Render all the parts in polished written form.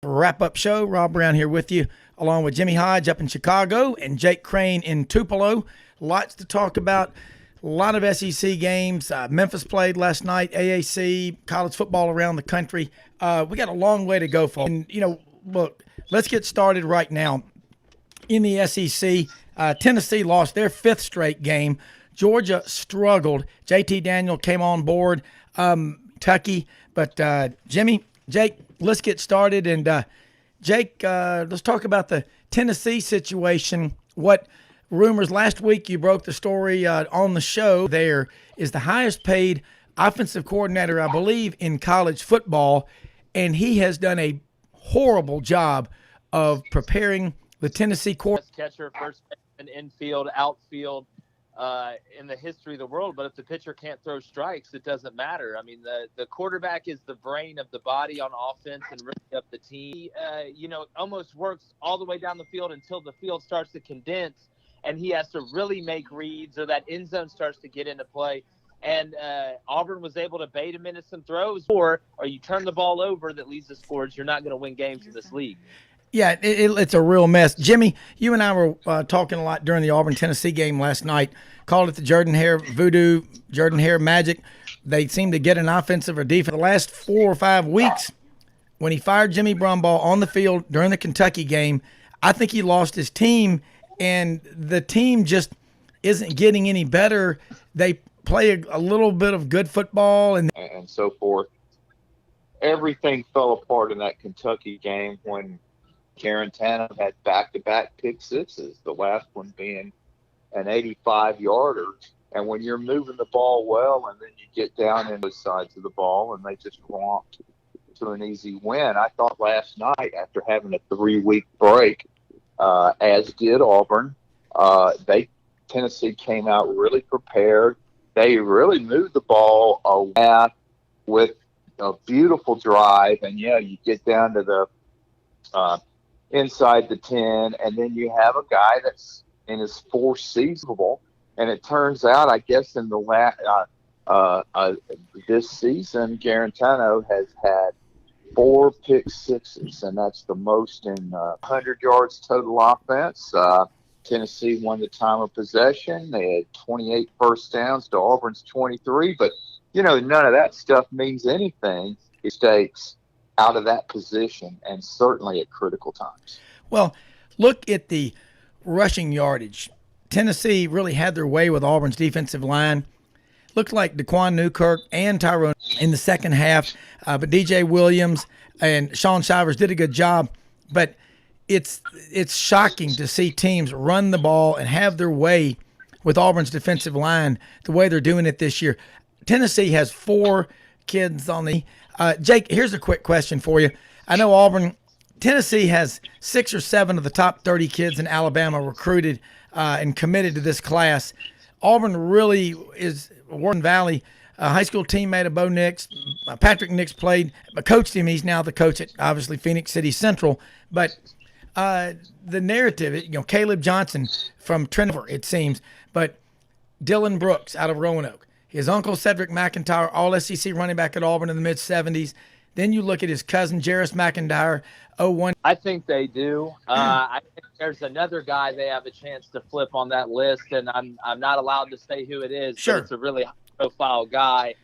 Wrap-up show. Rob Brown here with you, along with Jimmy Hodge up in Chicago and Jake Crane in Tupelo. Lots to talk about. A lot of SEC games. Memphis played last night, AAC, college football around the country. We got a long way to go, folks. And, look, let's get started right now. In the SEC, Tennessee lost their fifth straight game. Georgia struggled. JT Daniel came on board, Kentucky. But, Jimmy, Jake, let's get started. And, Jake, let's talk about the Tennessee situation. What rumors last week, you broke the story on the show. There is the highest paid offensive coordinator, I believe, in college football. And he has done a horrible job of preparing the Tennessee catcher, first baseman, infield, outfield, in the history of the world. But if the pitcher can't throw strikes, it doesn't matter. I mean, the quarterback is the brain of the body on offense and really up the team. Almost works all the way down the field until the field starts to condense, and he has to really make reads, or that end zone starts to get into play. And Auburn was able to bait him into some throws, or you turn the ball over that leads to scores. You're not going to win games in this league. Yeah, it's a real mess. Jimmy, you and I were talking a lot during the Auburn-Tennessee game last night. Called it the Jordan-Hare voodoo, Jordan-Hare magic. They seem to get an offensive or defense. The last 4 or 5 weeks, when he fired Jimmy Brumbaugh on the field during the Kentucky game, I think he lost his team, and the team just isn't getting any better. They play a little bit of good football and so forth. Everything fell apart in that Kentucky game when Garantano had back-to-back pick sixes, the last one being an 85-yarder. And when you're moving the ball well and then you get down in both sides of the ball and they just romped to an easy win. I thought last night, after having a 3-week break, as did Auburn, Tennessee came out really prepared. They really moved the ball away with a beautiful drive. And, you get down to the inside the 10, and then you have a guy that's in his fourth season. And it turns out, I guess, in the this season, Garantano has had 4 pick sixes, and that's the most in 100 yards total offense. Tennessee won the time of possession. They had 28 first downs to Auburn's 23. But, none of that stuff means anything. Mistakes out of that position, and certainly at critical times. Well, look at the rushing yardage. Tennessee really had their way with Auburn's defensive line. Looked like Daquan Newkirk and Tyrone in the second half, but DJ Williams and Sean Shivers did a good job. But it's shocking to see teams run the ball and have their way with Auburn's defensive line the way they're doing it this year. Tennessee has 4 kids on the Jake, here's a quick question for you. I know Tennessee has 6 or 7 of the top 30 kids in Alabama recruited and committed to this class. Auburn really is Warden Valley, a high school teammate of Bo Nix. Patrick Nix coached him. He's now the coach at, obviously, Phoenix City Central. But the narrative, Caleb Johnson from Trinidad, it seems, but Dylan Brooks out of Roanoke. His uncle, Cedric McIntyre, all-SEC running back at Auburn in the mid-'70s. Then you look at his cousin, Jarris McIntyre, 01. I think they do. I think there's another guy they have a chance to flip on that list, and I'm not allowed to say who it is. Sure. But it's a really high-profile guy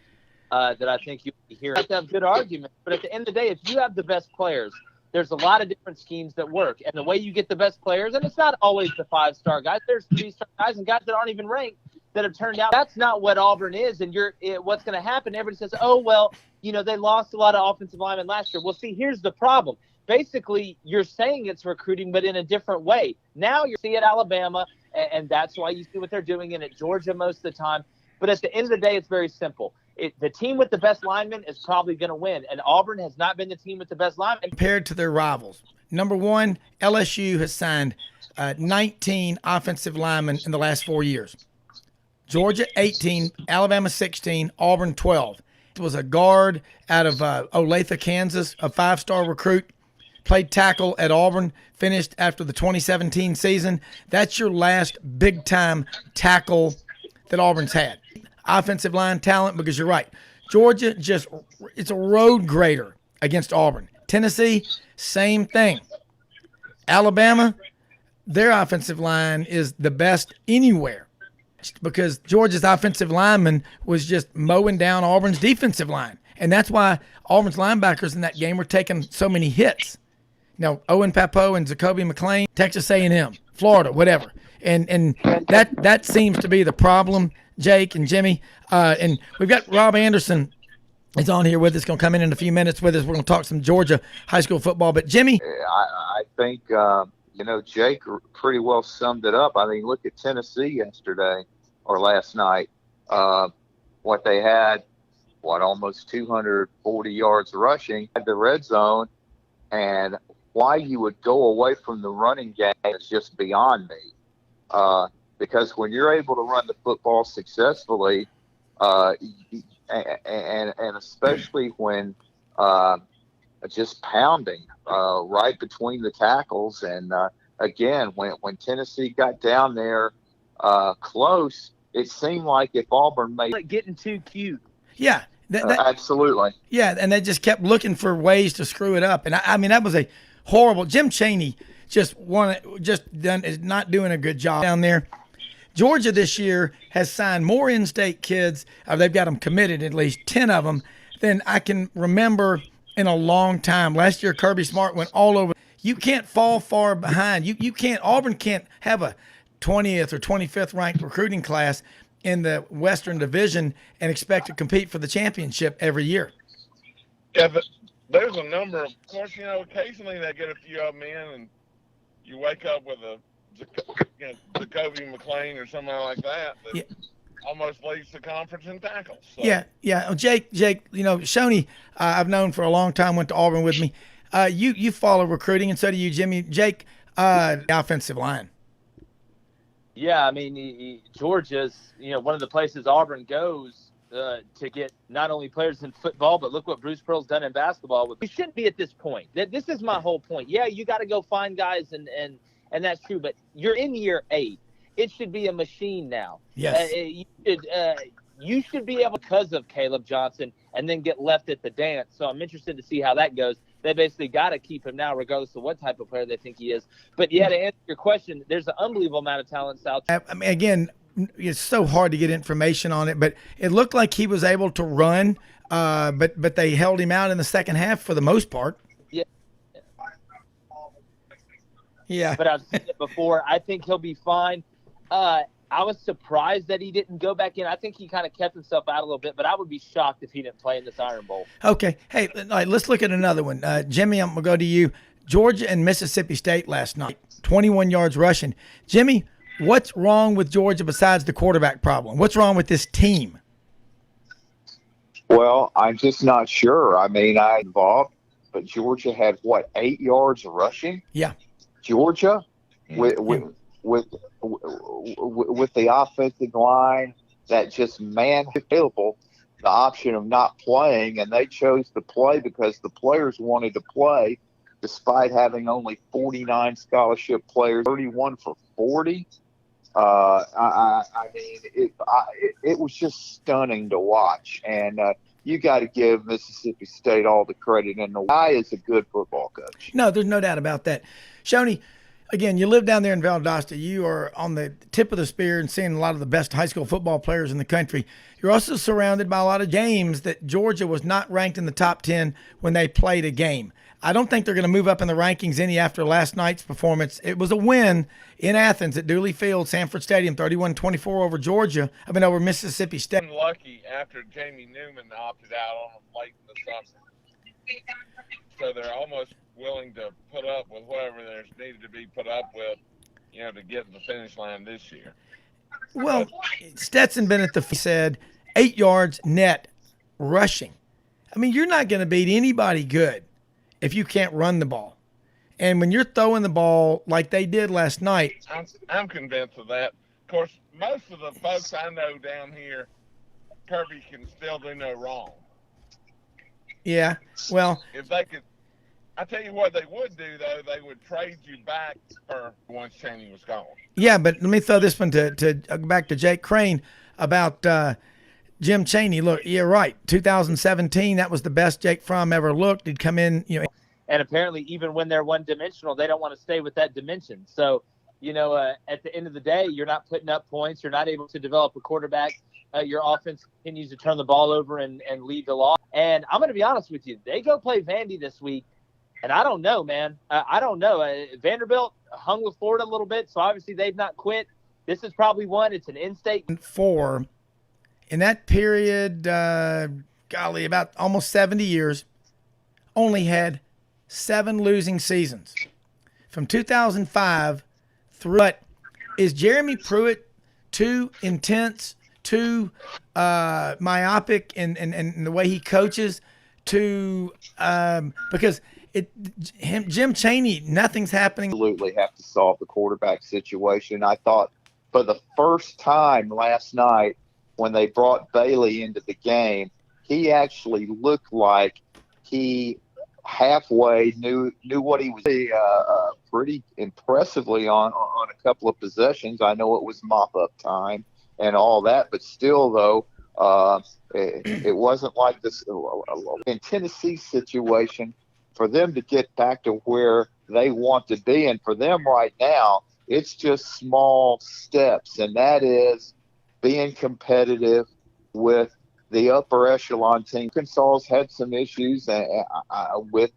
that I think you hear. You have good arguments, but at the end of the day, if you have the best players, there's a lot of different schemes that work. And the way you get the best players, and it's not always the 5-star guys. There's 3-star guys and guys that aren't even ranked that have turned out. That's not what Auburn is, and what's going to happen, everybody says, oh, well, they lost a lot of offensive linemen last year. Well, see, here's the problem. Basically, you're saying it's recruiting, but in a different way. Now you're seeing at Alabama, and that's why you see what they're doing, and at Georgia most of the time. But at the end of the day, it's very simple. The team with the best linemen is probably going to win, and Auburn has not been the team with the best linemen. Compared to their rivals, number one, LSU has signed 19 offensive linemen in the last 4 years. Georgia 18, Alabama 16, Auburn 12. It was a guard out of Olathe, Kansas, a 5-star recruit. Played tackle at Auburn, finished after the 2017 season. That's your last big-time tackle that Auburn's had. Offensive line talent, because you're right. Georgia it's a road grader against Auburn. Tennessee, same thing. Alabama, their offensive line is the best anywhere because Georgia's offensive lineman was just mowing down Auburn's defensive line. And that's why Auburn's linebackers in that game were taking so many hits. Now, Owen Papo and Zacoby McClain, Texas A&M, Florida, whatever. And that seems to be the problem, Jake and Jimmy. And we've got Rob Anderson is on here with us, going to come in a few minutes with us. We're going to talk some Georgia high school football. But, Jimmy? I think, Jake pretty well summed it up. I mean, look at Tennessee yesterday or last night. What they had, almost 240 yards rushing at the red zone. And why you would go away from the running game is just beyond me. Because when you're able to run the football successfully, and especially when just pounding right between the tackles, and again, when Tennessee got down there close, it seemed like if Auburn made getting too cute. Yeah. Absolutely. Yeah, and they just kept looking for ways to screw it up. And I mean, that was a horrible. Jim Chaney is not doing a good job down there. Georgia this year has signed more in-state kids. They've got them committed, at least 10 of them, than I can remember in a long time. Last year, Kirby Smart went all over. You can't fall far behind. You can't. Auburn can't have a 20th or 25th ranked recruiting class in the Western Division and expect to compete for the championship every year. Yeah, but there's a number. Of course, occasionally they get a few of them in, and you wake up with a Zacoby McClain or something like that almost leads the conference in tackles. So. Yeah. Jake, Shoney, I've known for a long time, went to Auburn with me. You follow recruiting, and so do you, Jimmy. Jake, the offensive line. Yeah, I mean, Georgia's, one of the places Auburn goes to get not only players in football, but look what Bruce Pearl's done in basketball. We shouldn't be at this point. This is my whole point. Yeah, you got to go find guys, and that's true, but you're in year 8. It should be a machine now. Yes. You should be able, because of Caleb Johnson, and then get left at the dance. So I'm interested to see how that goes. They basically got to keep him now, regardless of what type of player they think he is. But yeah, to answer your question, there's an unbelievable amount of talent in South. I mean, again, it's so hard to get information on it, but it looked like he was able to run, but they held him out in the second half for the most part. Yeah. But I've said it before. I think he'll be fine. I was surprised that he didn't go back in. I think he kind of kept himself out a little bit, but I would be shocked if he didn't play in this Iron Bowl. Okay. Hey, all right, let's look at another one. Jimmy, I'm going to go to you. Georgia and Mississippi State last night, 21 yards rushing. Jimmy, what's wrong with Georgia besides the quarterback problem? What's wrong with this team? Well, I'm just not sure. I mean, I involved, but Georgia had, 8 yards rushing? Yeah. Georgia with the offensive line that just available the option of not playing, and they chose to play because the players wanted to play despite having only 49 scholarship players, 31 for 40. I mean, it was just stunning to watch, and you got to give Mississippi State all the credit, and the guy is a good football coach. No, there's no doubt about that. Shoney, again, you live down there in Valdosta. You are on the tip of the spear and seeing a lot of the best high school football players in the country. You're also surrounded by a lot of games that Georgia was not ranked in the top 10 when they played a game. I don't think they're going to move up in the rankings any after last night's performance. It was a win in Athens at Dooley Field, Sanford Stadium, 31-24 over Mississippi State. Lucky after Jamie Newman opted out on them late in the summer. So they're almost willing to put up with whatever there's needed to be put up with, to get to the finish line this year. Well, Stetson Bennett said 8 yards net rushing. I mean, you're not going to beat anybody good if you can't run the ball. And when you're throwing the ball like they did last night. I'm convinced of that. Of course, most of the folks I know down here, Kirby can still do no wrong. Yeah, well. If they could, I tell you what they would do, though, they would trade you back for once Chaney was gone. Yeah, but let me throw this one to back to Jake Crane about Jim Chaney. Look, you're right. 2017, that was the best Jake Fromm ever looked. He'd come in, And apparently, even when they're one-dimensional, they don't want to stay with that dimension. So, at the end of the day, you're not putting up points. You're not able to develop a quarterback. Your offense continues to turn the ball over and lead the loss. And I'm going to be honest with you. They go play Vandy this week, and I don't know, man. I don't know. Vanderbilt hung with Florida a little bit, so obviously they've not quit. This is probably one. It's an in-state. In that period, about almost 70 years, only had 7 losing seasons. From 2005 through. But is Jeremy Pruitt too intense, too myopic in the way he coaches? Because Jim Chaney, nothing's happening. Absolutely have to solve the quarterback situation. I thought for the first time last night when they brought Bailey into the game, he actually looked like he halfway knew what he was pretty impressively on a couple of possessions. I know it was mop-up time and all that, but still, though, it wasn't like this in Tennessee's situation. For them to get back to where they want to be, and for them right now, it's just small steps, and that is being competitive with the upper echelon team. Arkansas's had some issues with,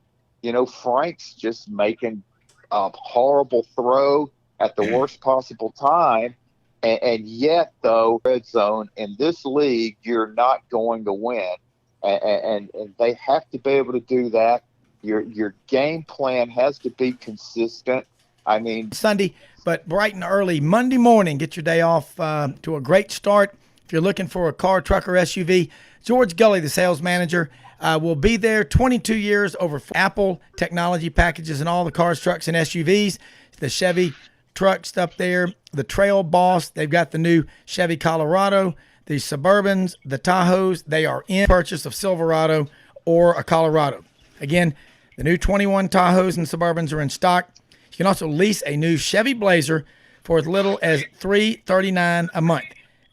Frank's just making a horrible throw at the worst possible time. And yet, though, red zone in this league, you're not going to win. And they have to be able to do that. Your game plan has to be consistent. I mean, Sunday, but bright and early Monday morning, get your day off to a great start. If you're looking for a car, truck, or SUV, George Gully, the sales manager, will be there. 22 years over Apple technology packages and all the cars, trucks, and SUVs. The Chevy trucks up there, the Trail Boss. They've got the new Chevy Colorado, the Suburbans, the Tahoes. They are in purchase of Silverado or a Colorado. Again, the new 21 Tahoes and Suburbans are in stock. You can also lease a new Chevy Blazer for as little as $339 a month.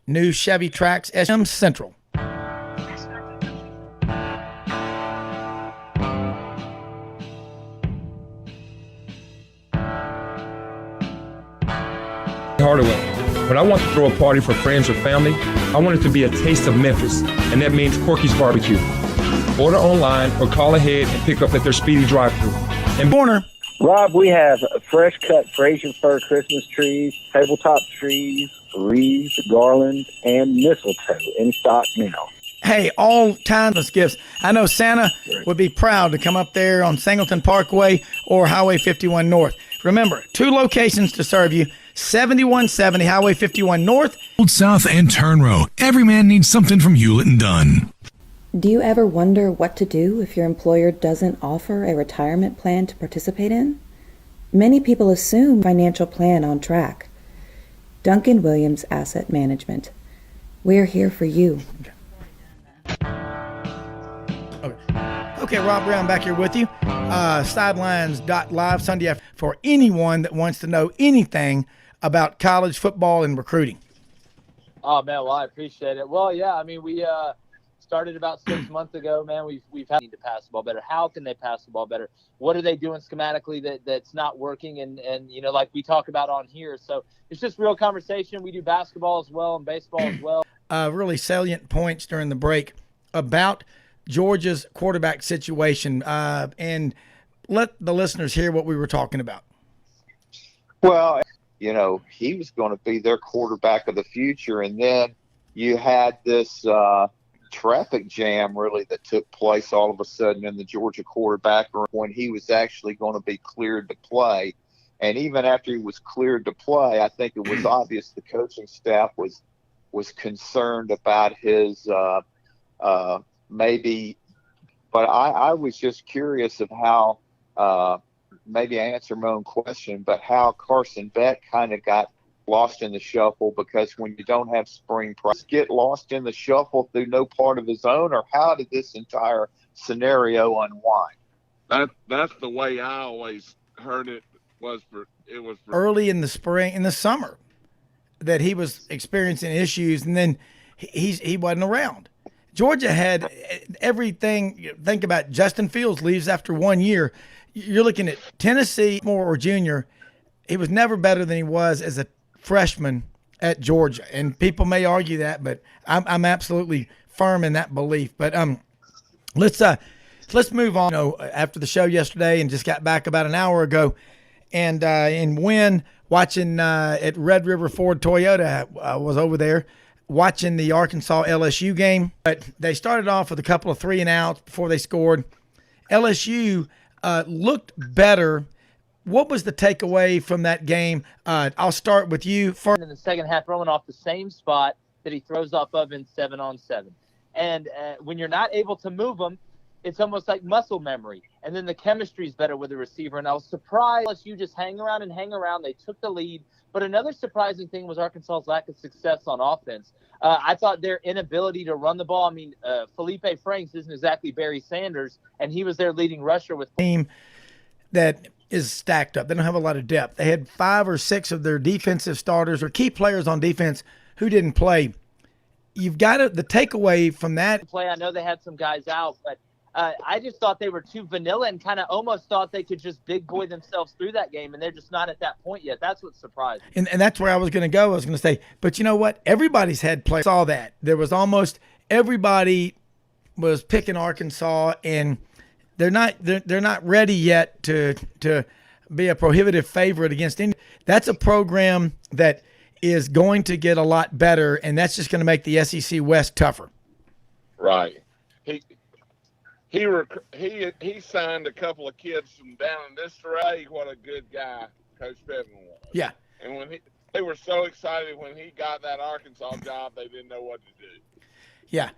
New Chevy Trax SM Central. Hardaway. When I want to throw a party for friends or family, I want it to be a taste of Memphis, and that means Corky's Barbecue. Order online or call ahead and pick up at their speedy drive-thru. And Warner. Rob, we have fresh cut Fraser fir Christmas trees, tabletop trees, wreaths, garland, and mistletoe in stock now. Hey, all timeless gifts. I know Santa would be proud to come up there on Singleton Parkway or Highway 51 North. Remember, 2 locations to serve you. 7170 Highway 51 North. Old South and Turnrow. Every man needs something from Hewlett and Dunn. Do you ever wonder what to do if your employer doesn't offer a retirement plan to participate in? Many people assume financial plan on track. Duncan Williams Asset Management. We're here for you. Okay, Rob Brown back here with you. Sidelines.live Sunday afternoon for anyone that wants to know anything about college football and recruiting. Oh, man, well, I appreciate it. Well, yeah, I mean, we started about 6 months ago, man. We've had to pass the ball better. How can they pass the ball better? What are they doing schematically that's not working? And like we talk about on here. So it's just real conversation. We do basketball as well and baseball as well. Really salient points during the break about Georgia's quarterback situation, and let the listeners hear what we were talking about. Well, he was going to be their quarterback of the future, and then you had this traffic jam really that took place all of a sudden in the Georgia quarterback room when he was actually going to be cleared to play. And even after he was cleared to play, I think it was obvious the coaching staff was concerned about his maybe. But I was just curious of how maybe I answer my own question, but how Carson Beck kind of got lost in the shuffle, because when you don't have spring practice, get lost in the shuffle through no part of his own, or how did this entire scenario unwind? That's the way I always heard it was for early in the spring, in the summer, that he was experiencing issues, and then he wasn't around. Georgia had everything. Think about Justin Fields leaves after 1 year. you're looking at Tennessee, Moore or junior. He was never better than he was as a freshman at Georgia, and people may argue that, but I'm absolutely firm in that belief. But let's move on. After the show yesterday, and just got back about an hour ago, and when watching at Red River Ford Toyota, I was over there watching the Arkansas LSU game. But they started off with a couple of 3-and-outs before they scored. LSU looked better. What was the takeaway from that game? I'll start with you first. In the second half, throwing off the same spot that he throws off of in 7-on-7. And when you're not able to move them, it's almost like muscle memory. And then the chemistry is better with the receiver. And I was surprised you just hang around. They took the lead. But another surprising thing was Arkansas's lack of success on offense. I thought their inability to run the ball. I mean, Felipe Franks isn't exactly Barry Sanders, and he was their leading rusher with team that is stacked up. They don't have a lot of depth. They had 5 or 6 of their defensive starters or key players on defense who didn't play. You've got to, the takeaway from that play. I know they had some guys out, but I just thought they were too vanilla and kind of almost thought they could just big boy themselves through that game, and they're just not at that point yet. That's what surprised me. And that's where I was going to go. I was going to say, but you know what? Everybody's had players. Saw that. There was almost everybody was picking Arkansas, and they're not ready yet to be a prohibitive favorite against India. That's a program that is going to get a lot better, and that's just going to make the SEC West tougher. Right. He signed a couple of kids from down in Disarray. What a good guy Coach Pittman was. Yeah. And they were so excited when he got that Arkansas job, they didn't know what to do. Yeah.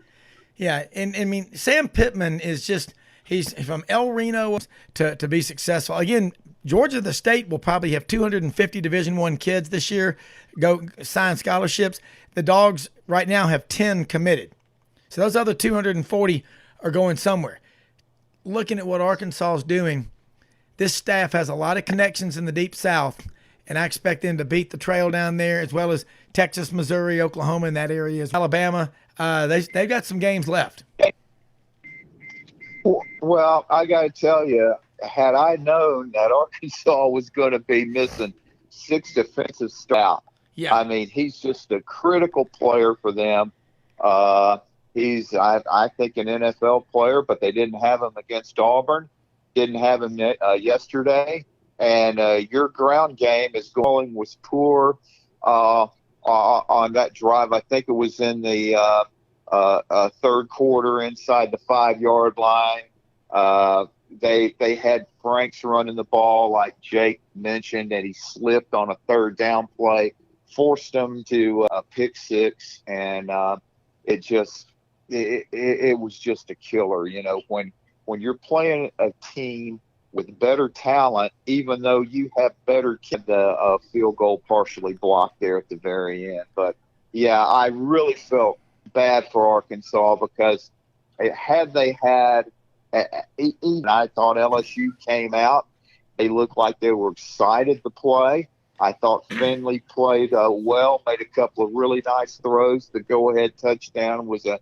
Yeah. And I mean, Sam Pittman is just he's from El Reno to be successful. Again, Georgia, the state, will probably have 250 Division I kids this year go sign scholarships. The Dogs right now have 10 committed. So those other 240 are going somewhere. Looking at what Arkansas is doing, this staff has a lot of connections in the Deep South, and I expect them to beat the trail down there, as well as Texas, Missouri, Oklahoma in that area, as well. Alabama. They've got some games left. Well, I got to tell you, had I known that Arkansas was going to be missing 6 defensive staff, yeah. I mean, he's just a critical player for them. He's, I think, an NFL player, but they didn't have him against Auburn, didn't have him yesterday. And your ground game was poor on that drive. I think it was in the third quarter inside the 5-yard line. They had Franks running the ball, like Jake mentioned, and he slipped on a third down play, forced them to pick 6, and it was just a killer. You know, when you're playing a team with better talent, even though you have better kids, the field goal partially blocked there at the very end. But yeah, I really felt bad for Arkansas because had they had, even I thought LSU came out, they looked like they were excited to play. I thought Finley played well, made a couple of really nice throws. The go-ahead touchdown was the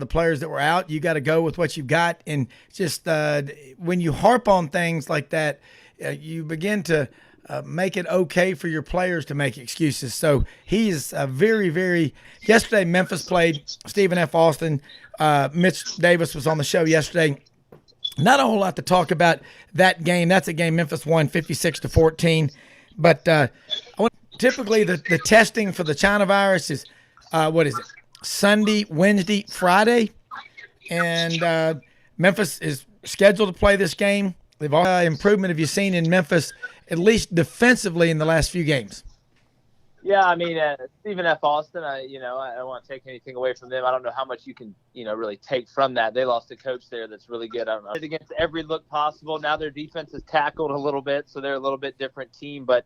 players that were out. You got to go with what you've got, and just when you harp on things like that, you begin to make it okay for your players to make excuses. So he's very, very. Yesterday, Memphis played Stephen F. Austin. Mitch Davis was on the show yesterday. Not a whole lot to talk about that game. That's a game Memphis won 56-14. But typically the testing for the China virus is what is it? Sunday, Wednesday, Friday, and Memphis is scheduled to play this game. They've all improvement have you seen in Memphis, at least defensively in the last few games? Yeah, I mean, Stephen F. Austin, I don't want to take anything away from them. I don't know how much you can, really take from that. They lost a coach there that's really good. I don't know. Against every look possible. Now their defense is tackled a little bit, so they're a little bit different team. But,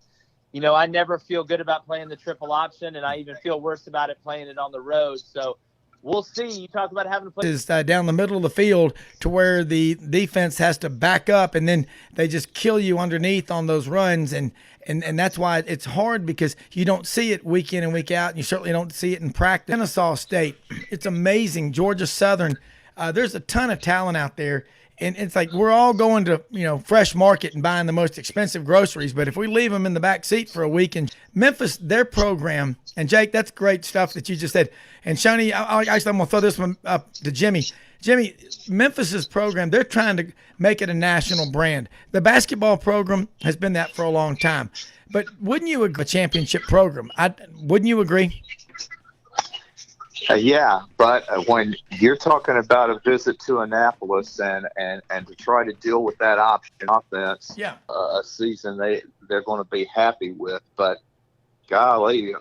I never feel good about playing the triple option, and I even feel worse about it playing it on the road. So we'll see. You talk about having to play. Is down the middle of the field to where the defense has to back up, and then they just kill you underneath on those runs. And that's why it's hard, because you don't see it week in and week out, and you certainly don't see it in practice. Kennesaw State, it's amazing. Georgia Southern, there's a ton of talent out there, And it's like we're all going to, Fresh Market and buying the most expensive groceries. But if we leave them in the back seat for a week, and Memphis, their program, and Jake, that's great stuff that you just said. And Shoney, I'm going to throw this one up to Jimmy. Jimmy, Memphis's program, they're trying to make it a national brand. The basketball program has been that for a long time. But wouldn't you agree, a championship program? Wouldn't you agree? Yeah, but when you're talking about a visit to Annapolis and to try to deal with that option offense, a season they're going to be happy with. But golly,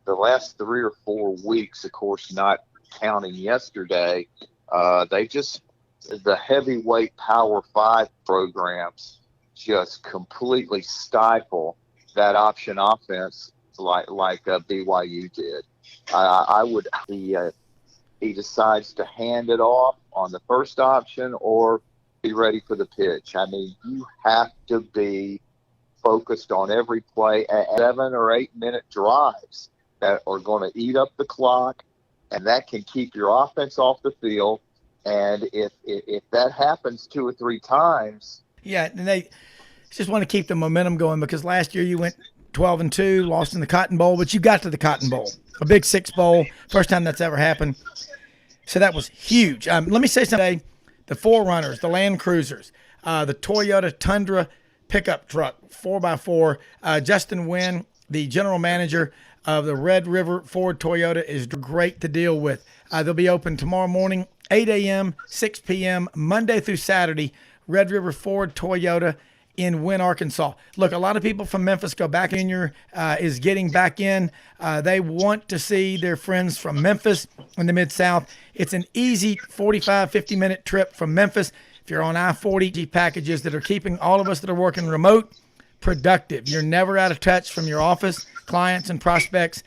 the last 3 or 4 weeks, of course, not counting yesterday, the heavyweight Power 5 programs just completely stifle that option offense like BYU did. I would he decides to hand it off on the first option or be ready for the pitch. I mean, you have to be focused on every play at 7 or 8 minute drives that are going to eat up the clock, and that can keep your offense off the field. And if that happens 2 or 3 times, and they just want to keep the momentum going, because last year you went 12-2, lost in the Cotton Bowl, but you got to the Cotton Bowl, a Big Six Bowl, first time that's ever happened. So that was huge. Let me say something. The Forerunners, the Land Cruisers, the Toyota Tundra pickup truck, 4x4. Justin Wynn, the general manager of the Red River Ford Toyota, is great to deal with. They'll be open tomorrow morning, 8 a.m., 6 p.m., Monday through Saturday. Red River Ford Toyota in Wynn, Arkansas. Look, a lot of people from Memphis go back. Junior is getting back in. They want to see their friends from Memphis in the Mid-South. It's an easy 45, 50-minute trip from Memphis. If you're on I-40, packages that are keeping all of us that are working remote productive. You're never out of touch from your office, clients, and prospects.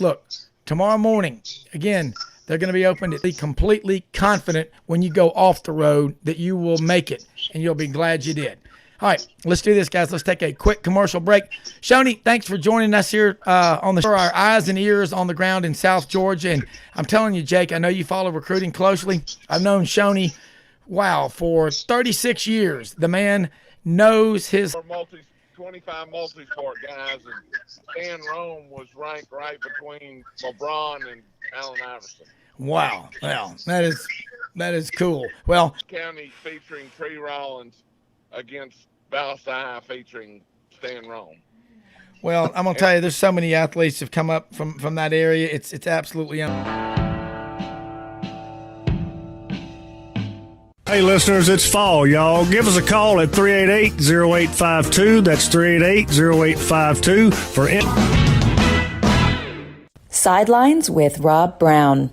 Look, tomorrow morning, again, they're going to be open to be completely confident when you go off the road that you will make it, and you'll be glad you did. All right, let's do this, guys. Let's take a quick commercial break. Shoney, thanks for joining us here on the show. Our eyes and ears on the ground in South Georgia. And I'm telling you, Jake, I know you follow recruiting closely. I've known Shoney, for 36 years. The man knows his 25 multi-sport guys, and Stan Rome was ranked right between LeBron and Allen Iverson. Wow. Well, that is cool. Well, County featuring Tree Rollins against Valsai featuring Stan Rome. Well, I'm going to tell you, there's so many athletes have come up from that area. It's absolutely Hey, listeners, it's fall, y'all. Give us a call at 388-0852. That's 388-0852 for Sidelines with Rob Brown.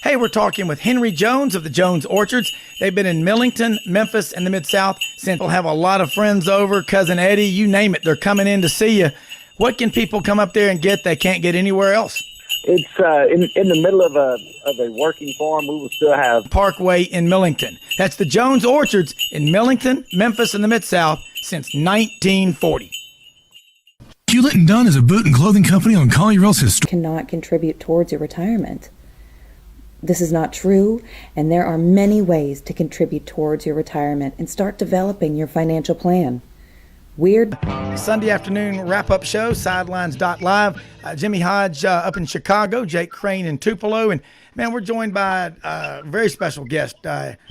Hey, we're talking with Henry Jones of the Jones Orchards. They've been in Millington, Memphis, and the Mid-South since. We'll have a lot of friends over, Cousin Eddie, you name it. They're coming in to see you. What can people come up there and get they can't get anywhere else? It's in the middle of a working farm. We will still have Parkway in Millington. That's the Jones Orchards in Millington, Memphis, and the Mid-South since 1940. Hewlett & Dunn is a boot and clothing company on Collierville's historic. Cannot contribute towards your retirement. This is not true, and there are many ways to contribute towards your retirement and start developing your financial plan. Weird Sunday afternoon wrap-up show, Sidelines.live. Jimmy Hodge up in Chicago, Jake Crane in Tupelo. And, man, we're joined by a very special guest,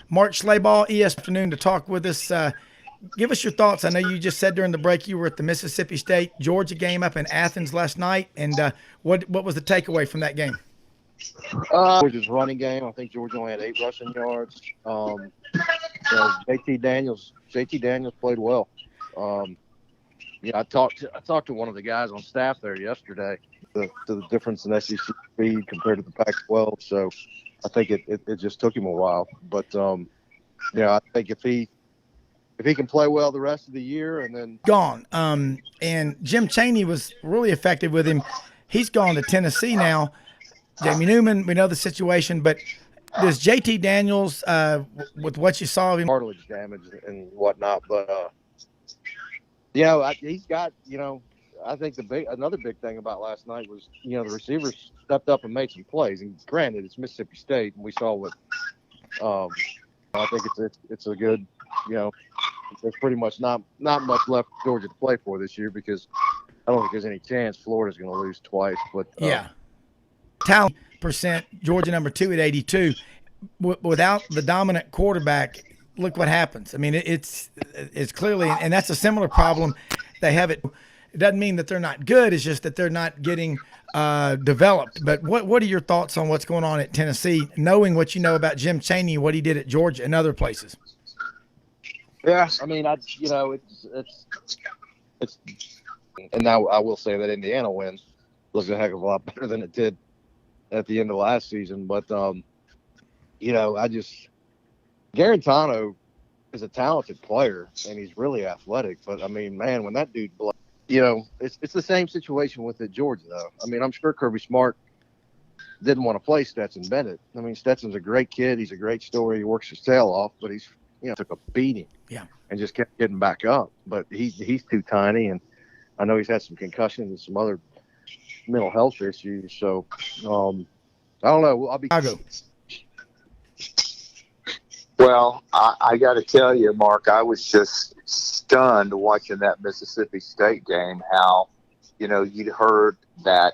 Mark Schleybaugh, ESPN, to talk with us. Give us your thoughts. I know you just said during the break you were at the Mississippi State-Georgia game up in Athens last night. And what was the takeaway from that game? Georgia's running game. I think Georgia only had 8 rushing yards. JT Daniels played well. I talked to one of the guys on staff there yesterday. The difference in SEC speed compared to the Pac-12. So I think it just took him a while. But I think if he can play well the rest of the year and then gone. And Jim Chaney was really effective with him. He's gone to Tennessee now. Jamie Newman, we know the situation, but does JT Daniels, with what you saw of him, cartilage damage and whatnot, but he's got, I think another big thing about last night was, the receivers stepped up and made some plays. And granted, it's Mississippi State, and we saw what I think it's a good, there's pretty much not much left for Georgia to play for this year because I don't think there's any chance Florida's going to lose twice. But yeah, talent percent, Georgia number 2 at 82. Without the dominant quarterback, look what happens. I mean, it's clearly, and that's a similar problem they have. It doesn't mean that they're not good. It's just that they're not getting developed. But what are your thoughts on what's going on at Tennessee, knowing what you know about Jim Chaney, what he did at Georgia and other places? Yeah, I mean, it's and now I will say that Indiana win looks a heck of a lot better than it did at the end of last season. But Garantano is a talented player and he's really athletic. But I mean, man, when that dude, it's the same situation with the Georgia though. I mean, I'm sure Kirby Smart didn't want to play Stetson Bennett. I mean, Stetson's a great kid. He's a great story. He works his tail off, but he's took a beating. Yeah. And just kept getting back up. But he's too tiny, and I know he's had some concussions and some other mental health issues. So I don't know. I'll be. Well, I got to tell you, Mark, I was just stunned watching that Mississippi State game. How, you'd heard that,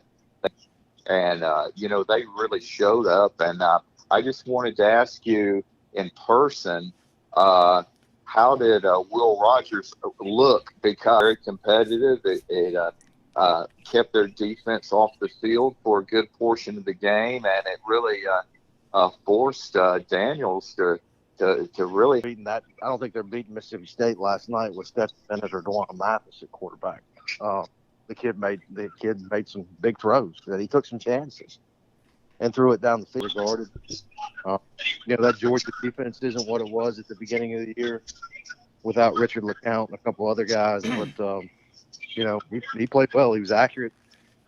and they really showed up. And I just wanted to ask you in person. How did Will Rogers look? Because very competitive. It kept their defense off the field for a good portion of the game, and it really forced Daniels to really beating that. I don't think they're beating Mississippi State last night with Stetson Bennett or Dwan Mathis at quarterback. The kid made some big throws. He took some chances and threw it down the field regarded. That Georgia defense isn't what it was at the beginning of the year without Richard LeCount and a couple other guys. But, he played well. He was accurate.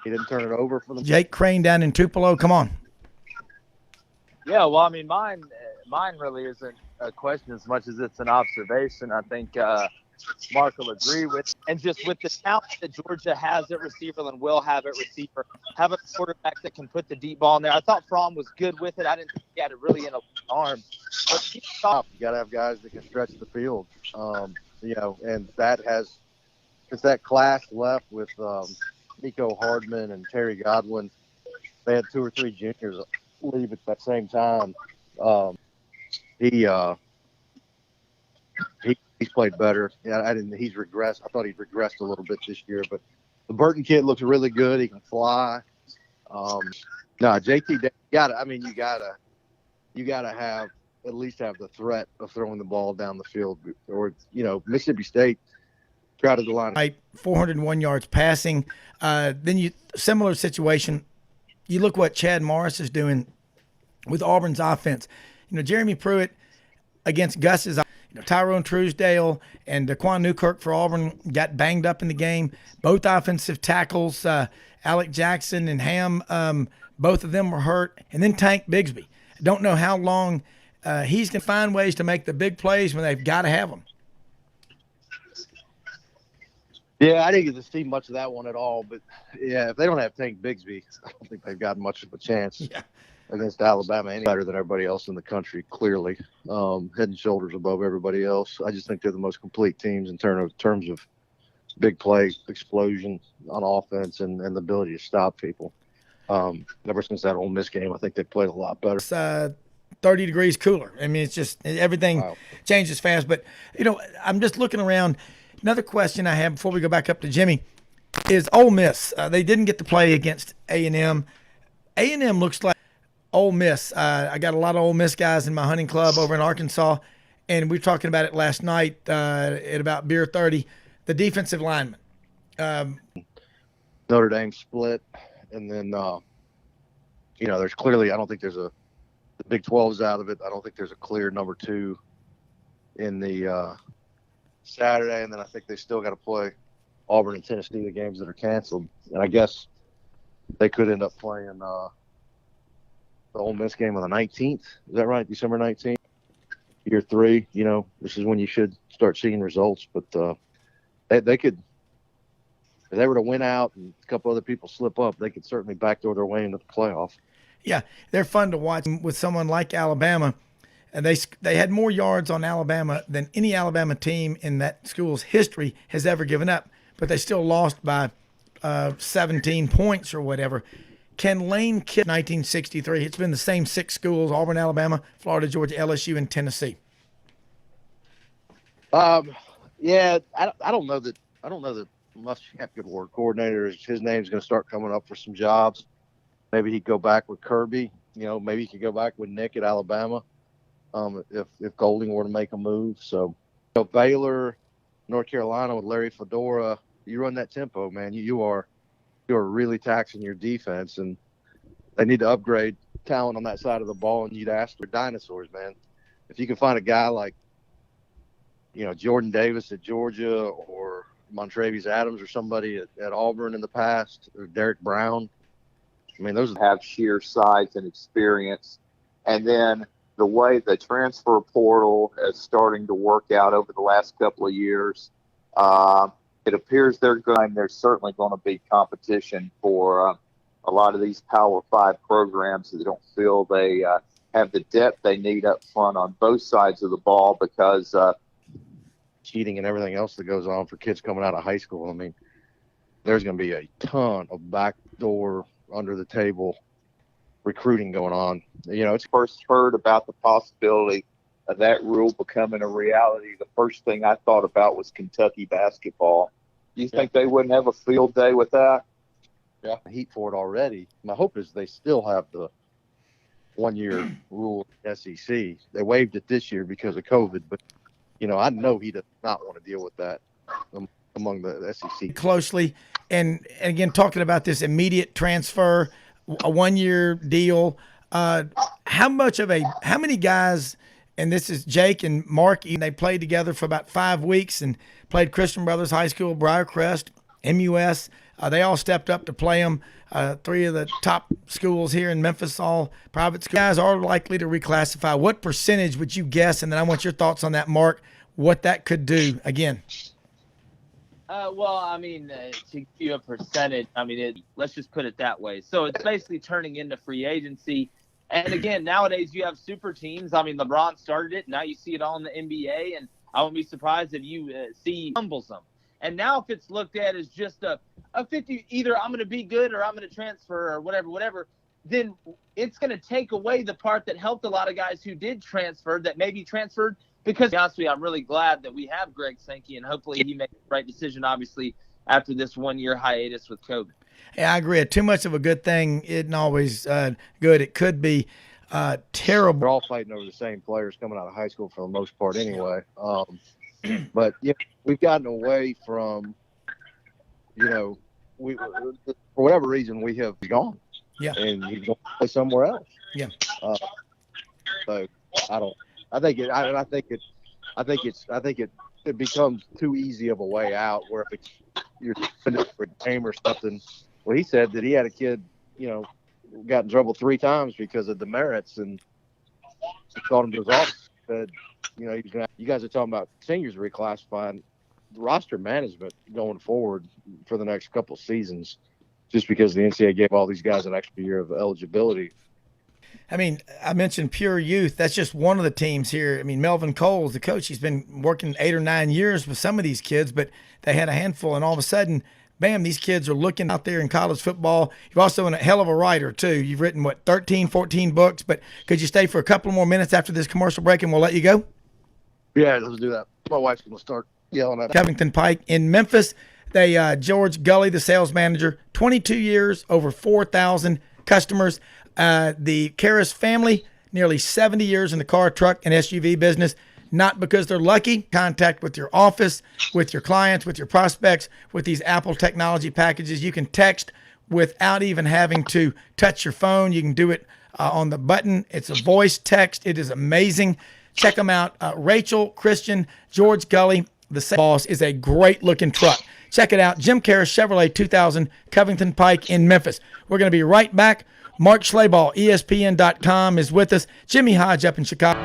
He didn't turn it over for them. Jake Crane down in Tupelo, come on. Yeah, well, I mean, mine really isn't a question as much as it's an observation. I think Mark will agree with. And just with the talent that Georgia has at receiver and will have at receiver, have a quarterback that can put the deep ball in there. I thought Fromm was good with it. I didn't think he had it really in a arm. But you got to have guys that can stretch the field, and since that class left with Nico Hardman and Terry Godwin, they had 2 or 3 juniors leave at that same time. He's played better. Yeah, he's regressed. I thought he'd regressed a little bit this year, but the Burton kid looks really good. He can fly. JT, you gotta have at least have the threat of throwing the ball down the field, or Mississippi State crowded the line. 401 yards passing. Then similar situation. You look what Chad Morris is doing with Auburn's offense. Jeremy Pruitt against Gus's. Tyrone Truesdale and Daquan Newkirk for Auburn got banged up in the game. Both offensive tackles, Alec Jackson and Ham, both of them were hurt. And then Tank Bigsby. I don't know how long he's going to find ways to make the big plays when they've got to have them. Yeah, I didn't get to see much of that one at all. But, yeah, if they don't have Tank Bigsby, I don't think they've got much of a chance. Yeah. Against Alabama, any better than everybody else in the country, clearly. Head and shoulders above everybody else. I just think they're the most complete teams in terms of big play, explosion on offense, and the ability to stop people. Ever since that Ole Miss game, I think they played a lot better. It's 30 degrees cooler. I mean, it's just everything changes fast. But, I'm just looking around. Another question I have before we go back up to Jimmy is Ole Miss. They didn't get to play against A&M. A&M looks like Ole Miss. I got a lot of Ole Miss guys in my hunting club over in Arkansas, and we were talking about it last night at about beer 30. The defensive lineman. Notre Dame split, and then there's clearly. I don't think there's the Big 12's out of it. I don't think there's a clear number 2 in the Saturday, and then I think they still got to play Auburn and Tennessee, the games that are canceled, and I guess they could end up playing. The Ole Miss game on the 19th. Is that right? December 19th? Year 3, this is when you should start seeing results. But they could, if they were to win out and a couple other people slip up, they could certainly backdoor their way into the playoff. Yeah, they're fun to watch with someone like Alabama. And they had more yards on Alabama than any Alabama team in that school's history has ever given up, but they still lost by 17 points or whatever. Can Lane Kiffin, 1963, it's been the same 6 schools, Auburn, Alabama, Florida, Georgia, LSU, and Tennessee. Yeah, I don't know that Muschamp could work coordinator. His name's going to start coming up for some jobs. Maybe he'd go back with Kirby. Maybe he could go back with Nick at Alabama. If Golding were to make a move. So, Baylor, North Carolina with Larry Fedora, you run that tempo, man. You are really taxing your defense, and they need to upgrade talent on that side of the ball. And you'd ask for dinosaurs, man. If you can find a guy like, Jordan Davis at Georgia or Montravius Adams or somebody at Auburn in the past, or Derek Brown. I mean, those have sheer size and experience. And then the way the transfer portal is starting to work out over the last couple of years, it appears there's certainly going to be competition for a lot of these Power 5 programs that don't feel they have the depth they need up front on both sides of the ball because cheating and everything else that goes on for kids coming out of high school. I mean, there's going to be a ton of backdoor, under the table recruiting going on. It's first heard about the possibility of that rule becoming a reality. The first thing I thought about was Kentucky basketball. Do you think they wouldn't have a field day with that? Yeah, heat for it already. My hope is they still have the 1-year rule in SEC. They waived it this year because of COVID, but I know he does not want to deal with that among the SEC. Closely, and again, talking about this immediate transfer, a 1-year deal, how many guys, and this is Jake and Mark, they played together for about 5 weeks and played Christian Brothers High School, Briarcrest, MUS. They all stepped up to play them. 3 of the top schools here in Memphis, all private schools. Guys are likely to reclassify. What percentage would you guess? And then I want your thoughts on that, Mark, what that could do again. To give you a percentage, let's just put it that way. So it's basically turning into free agency. And again, nowadays you have super teams. LeBron started it. Now you see it all in the NBA, and I won't be surprised if you see humbles them. And now if it's looked at as just a 50, either I'm going to be good or I'm going to transfer or whatever, then it's going to take away the part that helped a lot of guys who did transfer that maybe transferred. Because, to be honest with you, I'm really glad that we have Greg Sankey, and hopefully he makes the right decision, obviously, after this 1-year hiatus with COVID. Yeah, I agree. Too much of a good thing isn't always good. It could be terrible. They're all fighting over the same players coming out of high school for the most part anyway. But, we've gotten away from, we for whatever reason, we have gone. Yeah. And he's going to play somewhere else. Yeah. So I think it becomes too easy of a way out where if you're finished for a game or something. Well, he said that he had a kid, got in trouble 3 times because of demerits, and he called him to his office. Said, you guys are talking about seniors reclassifying roster management going forward for the next couple seasons, just because the NCAA gave all these guys an extra year of eligibility. I mentioned Pure Youth. That's just one of the teams here. Melvin Cole's the coach. He's been working 8 or 9 years with some of these kids, but they had a handful, and all of a sudden, bam, these kids are looking out there in college football. You're also a hell of a writer, too. You've written, 13, 14 books, but could you stay for a couple more minutes after this commercial break, and we'll let you go? Yeah, let's do that. My wife's going to start yelling at me. Covington Pike in Memphis. George Gully, the sales manager, 22 years, over 4,000 customers. The Karras family, nearly 70 years in the car, truck, and SUV business. Not because they're lucky. Contact with your office, with your clients, with your prospects, with these Apple technology packages. You can text without even having to touch your phone. You can do it on the button. It's a voice text. It is amazing. Check them out. Rachel, Christian, George Gully, the sales boss, is a great-looking truck. Check it out. Jim Karras Chevrolet 2000, Covington Pike in Memphis. We're going to be right back. Mark Schlabach, ESPN.com, is with us. Jimmy Hodge up in Chicago.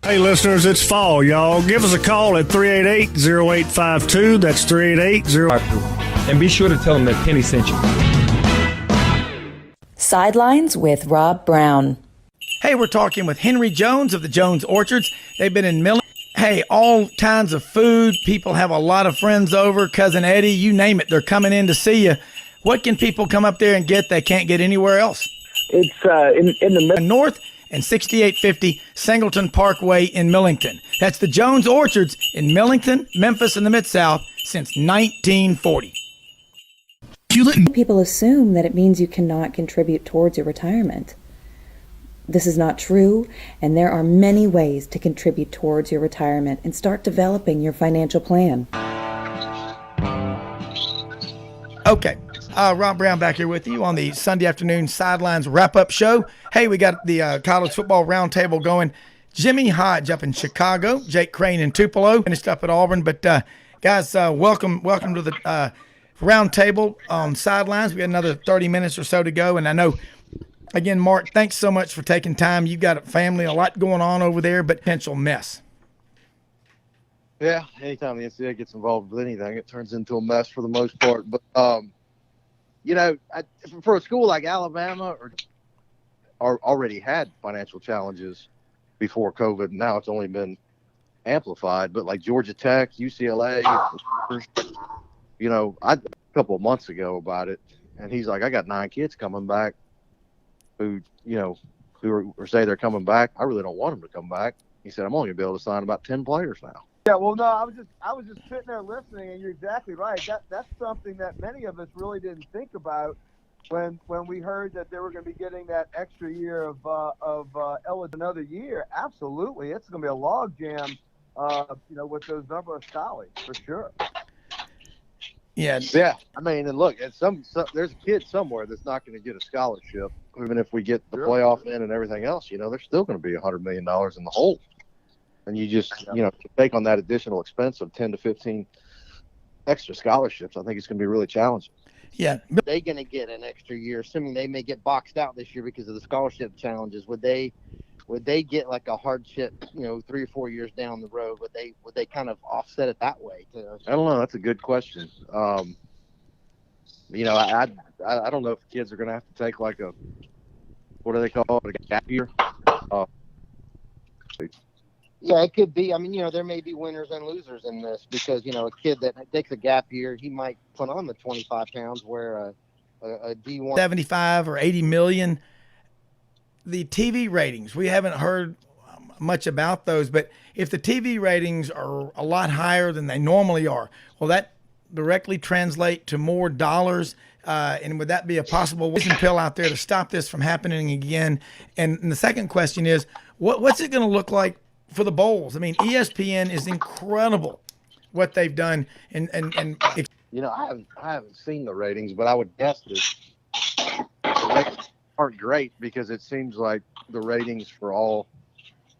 Hey, listeners, it's fall, y'all. Give us a call at 388-0852. That's 388-0852. And be sure to tell them that Penny sent you. Sidelines with Rob Brown. Hey, we're talking with Henry Jones of the Jones Orchards. They've been in Millington. Hey, all kinds of food. People have a lot of friends over. Cousin Eddie, you name it. They're coming in to see you. What can people come up there and get they can't get anywhere else? It's in the middle. North and 6850 Singleton Parkway in Millington. That's the Jones Orchards in Millington, Memphis, and the Mid-South since 1940. People assume that it means you cannot contribute towards your retirement. This is not true, and there are many ways to contribute towards your retirement and start developing your financial plan. Okay. Rob Brown back here with you on the Sunday afternoon Sidelines wrap-up show. Hey, we got the college football roundtable going. Jimmy Hodge up in Chicago, Jake Crane in Tupelo, finished up at Auburn. But guys, welcome to the roundtable on Sidelines. We got another 30 minutes or so to go, and I know, again, Mark, thanks so much for taking time. You've got a family, a lot going on over there, but potential mess. Yeah, anytime the NCAA gets involved with anything, it turns into a mess for the most part. But for a school like Alabama, or already had financial challenges before COVID, and now it's only been amplified. But like Georgia Tech, UCLA, a couple of months ago about it, and he's like, I got 9 kids coming back who say they're coming back. I really don't want them to come back. He said, I'm only gonna be able to sign about 10 players now. Yeah, well, no, I was just sitting there listening, and you're exactly right. That's something that many of us really didn't think about when we heard that they were going to be getting that extra year of another year. Absolutely, it's going to be a log jam, with those number of scholars for sure. Yeah. I mean, and look, there's a kid somewhere that's not going to get a scholarship, even if we get the playoff in and everything else. They're still going to be $100 million in the hole. And you just, to take on that additional expense of 10 to 15 extra scholarships, I think it's going to be really challenging. Yeah. They're going to get an extra year, assuming they may get boxed out this year because of the scholarship challenges. Would they get like a hardship, 3 or 4 years down the road? Would they kind of offset it that way? I don't know. That's a good question. I don't know if kids are going to have to take like what do they call it, a gap year? Yeah, it could be. I mean, there may be winners and losers in this because, a kid that takes a gap year, he might put on the 25 pounds where a D1 75 or 80 million. The TV ratings, we haven't heard much about those, but if the TV ratings are a lot higher than they normally are, will that directly translate to more dollars? And would that be a possible poison pill out there to stop this from happening again? And the second question is, what's it going to look like for the bowls? I mean, ESPN is incredible what they've done. And I haven't seen the ratings, but I would guess that the ratings aren't great because it seems like the ratings for all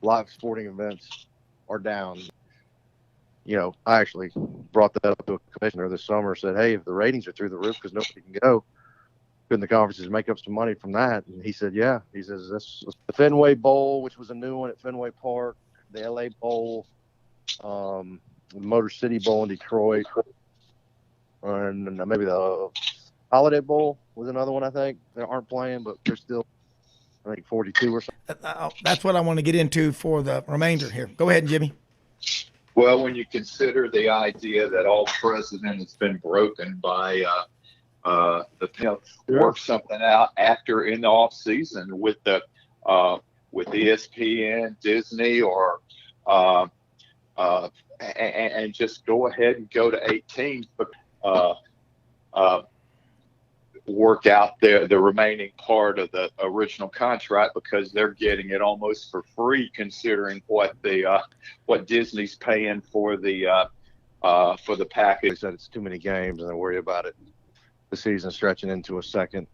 live sporting events are down. I actually brought that up to a commissioner this summer, said, hey, if the ratings are through the roof because nobody can go, couldn't the conferences make up some money from that? And he said, yeah. He says, this the Fenway Bowl, which was a new one at Fenway Park, the LA Bowl, the Motor City Bowl in Detroit, and maybe the Holiday Bowl was another one, I think. They aren't playing, but they're still, I think, 42 or something. That's what I want to get into for the remainder here. Go ahead, Jimmy. Well, when you consider the idea that all precedent has been broken by work something out after in the off season with ESPN, Disney, or and just go ahead and go to 18, work out the remaining part of the original contract because they're getting it almost for free, considering what Disney's paying for the package. They said it's too many games and they worry about it. The season stretching into a second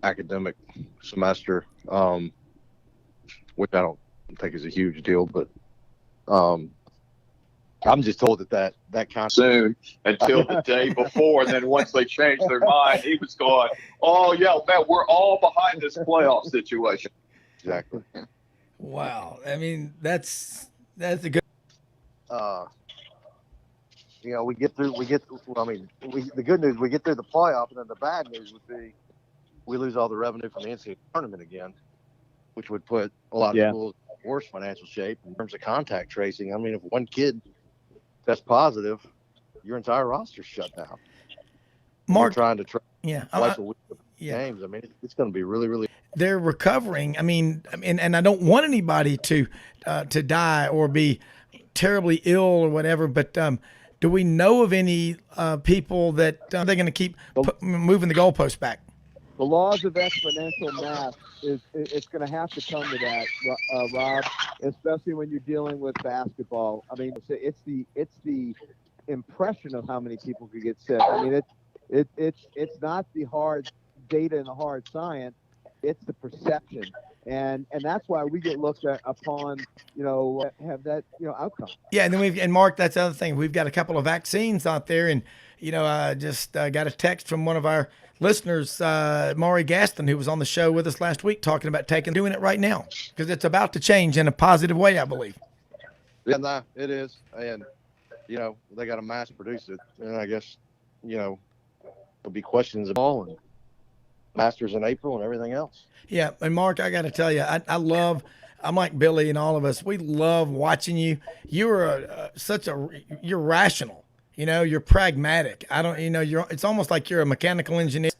academic semester, which I don't think is a huge deal, but I'm just told that kind of soon until the day before, and then once they changed their mind, he was going, "Oh yeah, man, we're all behind this playoff situation." Exactly. Wow. I mean, that's a good. The good news, we get through the playoff, and then the bad news would be we lose all the revenue from the NCAA tournament again, which would put a lot of schools in worse financial shape in terms of contact tracing. I mean, if one kid tests positive, your entire roster's shut down. Mark, trying to track yeah, games. I mean, it's going to be really, really. They're recovering. I mean, and I don't want anybody to die or be terribly ill or whatever. But do we know of any people that they're going to keep moving the goalposts back? The laws of exponential math it's going to have to come to that, Rob. Especially when you're dealing with basketball. I mean, it's the impression of how many people could get sick. I mean, it's not the hard data and the hard science. It's the perception, and that's why we get looked at upon, have that outcome. Yeah, and then and Mark, that's the other thing. We've got a couple of vaccines out there, and I just got a text from one of our listeners, Maury Gaston, who was on the show with us last week, talking about doing it right now because it's about to change in a positive way, I believe. Yeah, it is, and they got to mass produce it, and I guess there'll be questions of all and Masters in April and everything else. Yeah, and Mark, I got to tell you, I'm like Billy and all of us. We love watching you. You're you're rational. You're pragmatic. It's almost like you're a mechanical engineer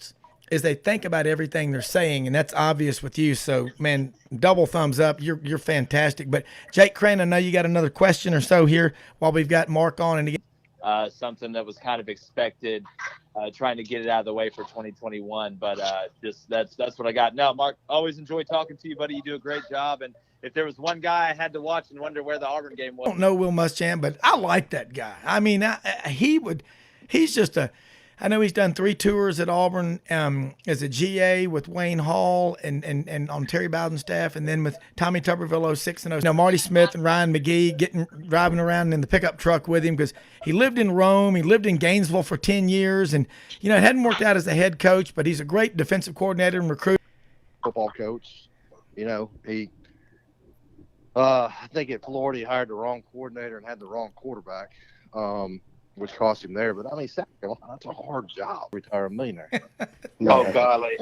as they think about everything they're saying, and that's obvious with you. So, man, double thumbs up. You're fantastic. But Jake Crane, I know you got another question or so here while we've got Mark on. And again, something that was kind of expected, trying to get it out of the way for 2021. But just that's what I got. No, Mark, always enjoy talking to you, buddy. You do a great job. And if there was one guy I had to watch and wonder where the Auburn game was. I don't know Will Muschamp, but I like that guy. I mean, he's just I know he's done 3 tours at Auburn as a GA with Wayne Hall and on Terry Bowden's staff, and then with Tommy Tuberville 06 and 0. Marty Smith and Ryan McGee driving around in the pickup truck with him because he lived in Rome. He lived in Gainesville for 10 years, and it hadn't worked out as a head coach, but he's a great defensive coordinator and recruit. Football coach, he. I think at Florida he hired the wrong coordinator and had the wrong quarterback. Which cost him there. But I mean, South Carolina, that's a hard job. Retire a millionaire. Oh, golly.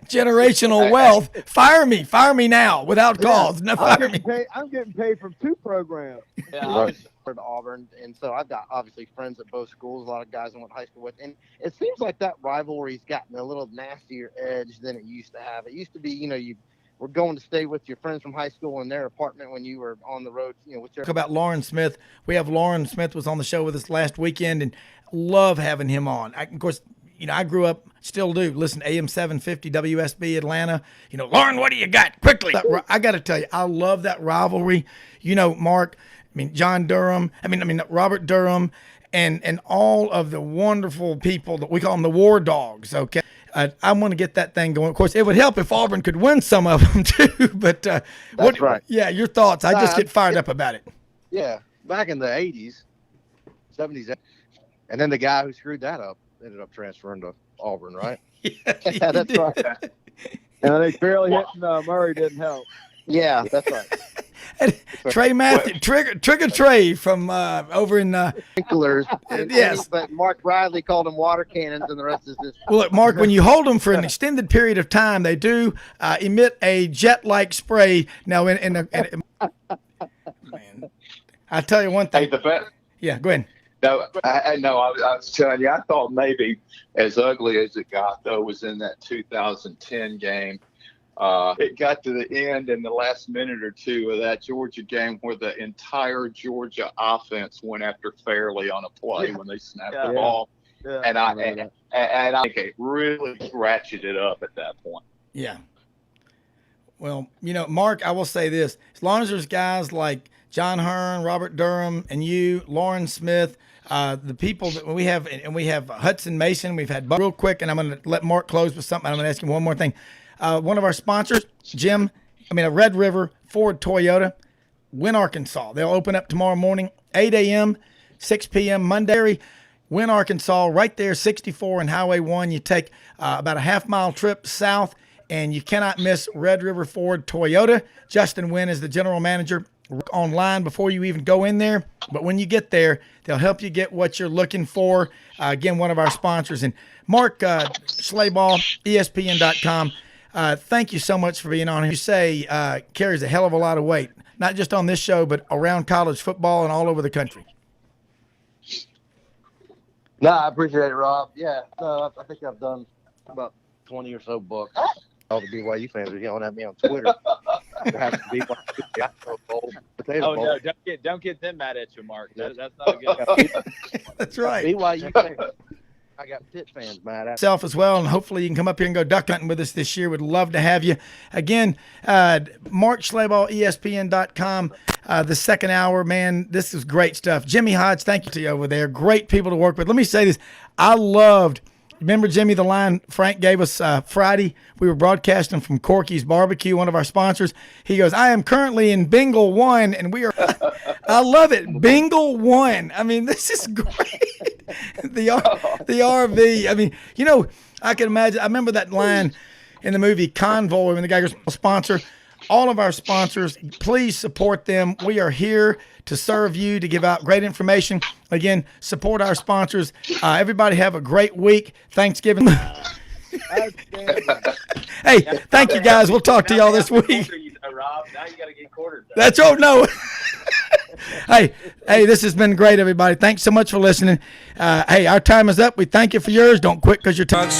Generational wealth. Fire me now without cause. No, fire me. I'm getting paid from 2 programs. Yeah, I was at Auburn, and so I've got obviously friends at both schools. A lot of guys I went to high school with, and it seems like that rivalry's gotten a little nastier edge than it used to have. It used to be, you were going to stay with your friends from high school in their apartment when you were on the road, with your. Talk about Lauren Smith. We have Lauren Smith was on the show with us last weekend, and love having him on. Of course, I grew up, still do, listen to AM 750 WSB Atlanta. Lauren, what do you got? Quickly. I got to tell you, I love that rivalry. Mark, John Durham, Robert Durham, and all of the wonderful people that we call them the War Dogs, okay? I want to get that thing going. Of course, it would help if Auburn could win some of them too. But that's right. Yeah, your thoughts? I just get fired up about it. Yeah, back in the 80s, 70s, and then the guy who screwed that up ended up transferring to Auburn, right? Yeah, that's right. And I think barely hitting Murray didn't help. Yeah, that's right. Trey Matthew, Trigger Trey from over in sprinklers. Yes, but Mark Bradley called them water cannons, and the rest is this. Well, look, Mark, when you hold them for an extended period of time, they do emit a jet-like spray. Now, man, I tell you one thing. Hey, the best. Yeah, go ahead. No, I was telling you, I thought maybe as ugly as it got, though, was in that 2010 game. It got to the end in the last minute or two of that Georgia game where the entire Georgia offense went after Fairley on a play when they snapped the ball. Yeah. And I think it really ratcheted up at that point. Yeah. Well, Mark, I will say this. As long as there's guys like John Hearn, Robert Durham, and you, Lauren Smith, the people that we have, and we have Hudson Mason, we've had real quick, and I'm going to let Mark close with something. I'm going to ask him one more thing. One of our sponsors, Red River Ford Toyota, Wynn, Arkansas. They'll open up tomorrow morning, 8 a.m., 6 p.m. Monday. Wynn, Arkansas, right there, 64 and Highway 1. You take about a half-mile trip south, and you cannot miss Red River Ford Toyota. Justin Wynn is the general manager. online before you even go in there. But when you get there, they'll help you get what you're looking for. Again, one of our sponsors. And Mark Schlabach, ESPN.com, thank you so much for being on here. You say carries a hell of a lot of weight, not just on this show, but around college football and all over the country. No, I appreciate it, Rob. Yeah, no, I think I've done about 20 or so books. All the BYU fans are yelling at me on Twitter. There has to be one. Oh no! Don't get them mad at you, Mark. That's not a good. That's right. BYU fans. I got Pitt fans mad at myself as well, and hopefully you can come up here and go duck hunting with us this year. Would love to have you. Again, Mark Schlabach, ESPN.com. The second hour, man, this is great stuff. Jimmy Hodge, thank you to you over there. Great people to work with. Let me say this. I loved, remember, Jimmy, the line Frank gave us Friday? We were broadcasting from Corky's Barbecue, one of our sponsors. He goes, I am currently in Bingle 1, and we are – I love it. Bingle 1. I mean, this is great. The RV. I mean, you know, I can imagine – I remember that line in the movie Convoy when the guy goes, sponsor. All of our sponsors, please support them. We are here to serve you, to give out great information. Again, support our sponsors. Everybody have a great week. Thanksgiving. Hey, thank you, guys. We'll talk to y'all this week. Rob, now you got to get quartered. That's oh no. Hey, this has been great, everybody. Thanks so much for listening. Hey, our time is up. We thank you for yours. Don't quit because your time.